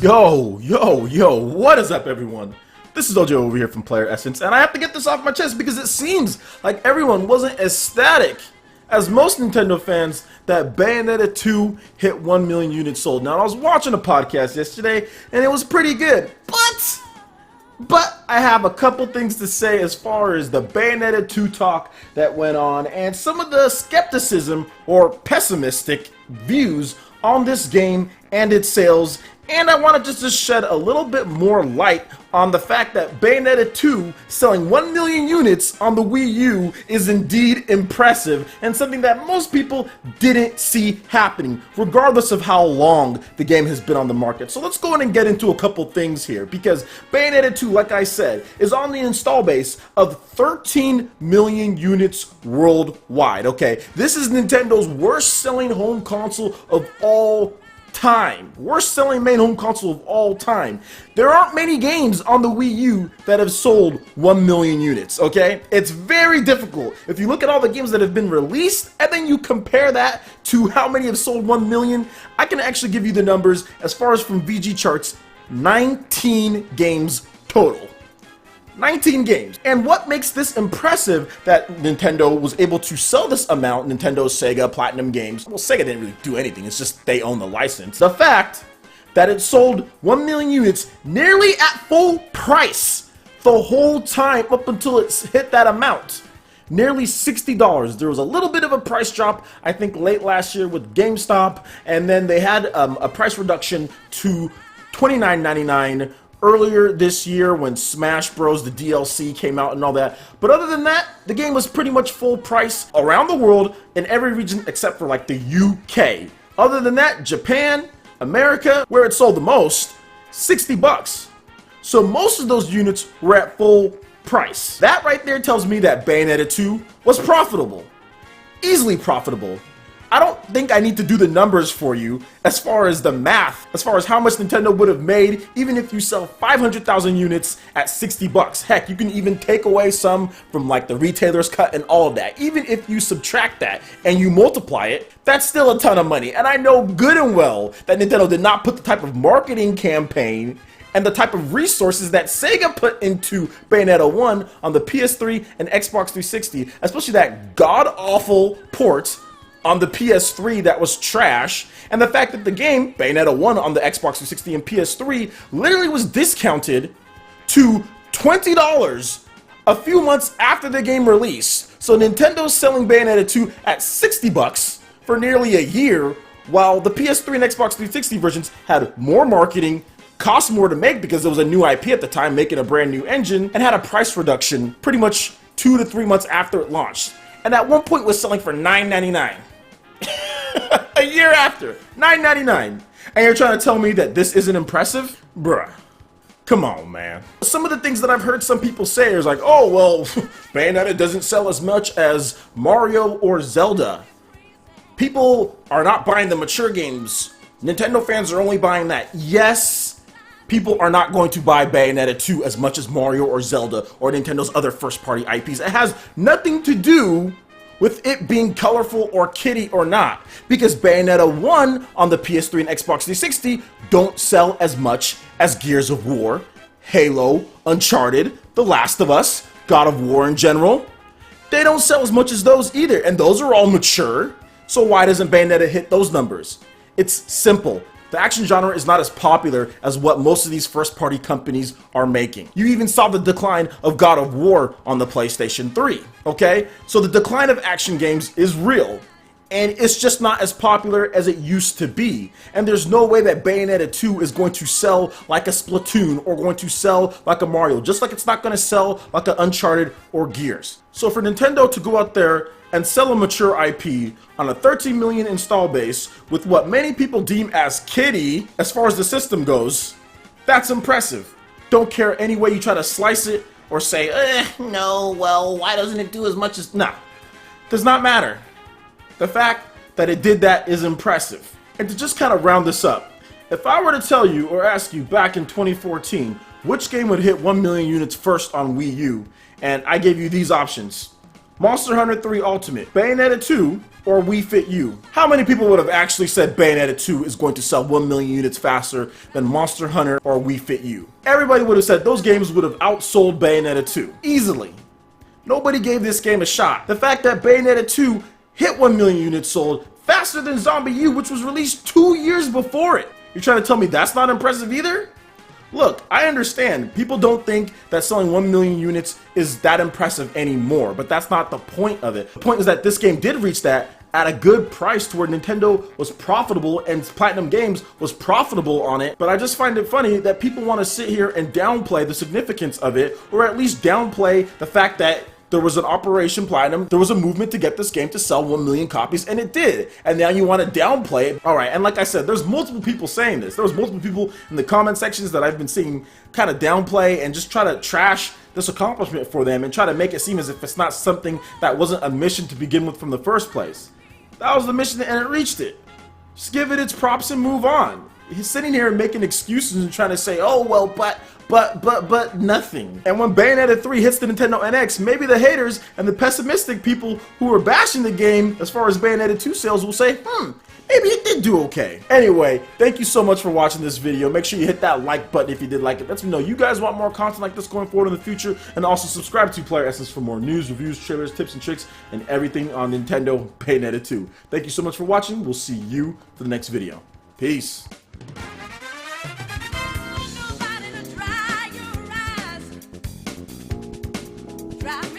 Yo, what is up, everyone? This is OJ over here from PlayerEssence, and I have to get this off my chest because it seems like everyone wasn't ecstatic as most Nintendo fans that Bayonetta 2 hit 1 million units sold. Now, I was watching a podcast yesterday, and it was pretty good, but I have a couple things to say as far as the Bayonetta 2 talk that went on, and some of the skepticism or pessimistic views on this game and its sales. And I want to just shed a little bit more light on the fact that Bayonetta 2 selling 1 million units on the Wii U is indeed impressive and something that most people didn't see happening, regardless of how long the game has been on the market. So let's go in and get into a couple things here, because Bayonetta 2, like I said, is on the install base of 13 million units worldwide. Okay, this is Nintendo's worst selling home console of all time. Worst selling main home console of all time. There aren't many games on the Wii U that have sold 1 million units, okay? It's very difficult. If you look at all the games that have been released and then you compare that to how many have sold 1 million, I can actually give you the numbers as far as from VG charts. 19 games total. 19 games. And what makes this impressive that Nintendo was able to sell this amount, Nintendo, Sega, Platinum Games, well, Sega didn't really do anything, it's just they own the license. The fact that it sold 1 million units nearly at full price the whole time up until it hit that amount. Nearly $60. There was a little bit of a price drop, I think late last year with GameStop, and then they had a price reduction to $29.99 earlier this year when Smash Bros. The DLC came out and all that. But other than that, the game was pretty much full price around the world in every region except for like the UK. Other than that, Japan, America, where it sold the most, $60. So most of those units were at full price. That right there tells me that Bayonetta 2 was profitable. Easily profitable. I don't think I need to do the numbers for you as far as the math, as far as how much Nintendo would have made even if you sell 500,000 units at $60. Heck, you can even take away some from like the retailer's cut and all of that. Even if you subtract that and you multiply it, that's still a ton of money. And I know good and well that Nintendo did not put the type of marketing campaign and the type of resources that Sega put into Bayonetta 1 on the PS3 and Xbox 360, especially that god-awful port on the PS3 that was trash, and the fact that the game, Bayonetta 1 on the Xbox 360 and PS3, literally was discounted to $20 a few months after the game release. So Nintendo's selling Bayonetta 2 at $60 for nearly a year, while the PS3 and Xbox 360 versions had more marketing, cost more to make because it was a new IP at the time, making a brand new engine, and had a price reduction pretty much 2 to 3 months after it launched. And at one point was selling for $9.99. A year after, $9.99. And you're trying to tell me that this isn't impressive? Bruh. Come on, man. Some of the things that I've heard some people say is like, oh, well, Bayonetta doesn't sell as much as Mario or Zelda. People are not buying the mature games. Nintendo fans are only buying that. Yes, people are not going to buy Bayonetta 2 as much as Mario or Zelda or Nintendo's other first-party IPs. It has nothing to do with it being colorful or kitty or not, because Bayonetta 1 on the PS3 and Xbox 360 don't sell as much as Gears of War, Halo, Uncharted, The Last of Us, God of War in general. They don't sell as much as those either, and those are all mature, so why doesn't Bayonetta hit those numbers? It's simple. The action genre is not as popular as what most of these first-party companies are making. You even saw the decline of God of War on the PlayStation 3, okay? So the decline of action games is real, and it's just not as popular as it used to be. And there's no way that Bayonetta 2 is going to sell like a Splatoon or going to sell like a Mario, just like it's not going to sell like an Uncharted or Gears. So for Nintendo to go out there and sell a mature IP on a 13 million install base with what many people deem as kiddie as far as the system goes, that's impressive. Don't care any way you try to slice it or say, no, well, why doesn't it do as much as... Nah, does not matter. The fact that it did that is impressive. And to just kind of round this up, if I were to tell you or ask you back in 2014, which game would hit 1 million units first on Wii U, and I gave you these options: Monster Hunter 3 Ultimate, Bayonetta 2, or Wii Fit U? How many people would have actually said Bayonetta 2 is going to sell 1 million units faster than Monster Hunter or Wii Fit U? Everybody would have said those games would have outsold Bayonetta 2 easily. Nobody gave this game a shot. The fact that Bayonetta 2 hit 1 million units sold faster than Zombie U, which was released 2 years before it. You're trying to tell me that's not impressive either? Look, I understand people don't think that selling 1 million units is that impressive anymore, but that's not the point of it. The point is that this game did reach that at a good price to where Nintendo was profitable and Platinum Games was profitable on it. But I just find it funny that people want to sit here and downplay the significance of it, or at least downplay the fact that there was an Operation Platinum, there was a movement to get this game to sell 1 million copies, and it did. And now you want to downplay it. Alright, and like I said, there's multiple people saying this. There was multiple people in the comment sections that I've been seeing kind of downplay and just try to trash this accomplishment for them and try to make it seem as if it's not something that wasn't a mission to begin with from the first place. That was the mission and it reached it. Just give it its props and move on. He's sitting here making excuses and trying to say, oh well, but nothing. And when Bayonetta 3 hits the Nintendo NX, maybe the haters and the pessimistic people who are bashing the game as far as Bayonetta 2 sales will say, maybe it did do okay. Anyway, thank you so much for watching this video. Make sure you hit that like button if you did like it. Let me know you guys want more content like this going forward in the future, and also subscribe to PlayerEssence for more news, reviews, trailers, tips and tricks, and everything on Nintendo Bayonetta 2. Thank you so much for watching. We'll see you for the next video. Peace. Drive me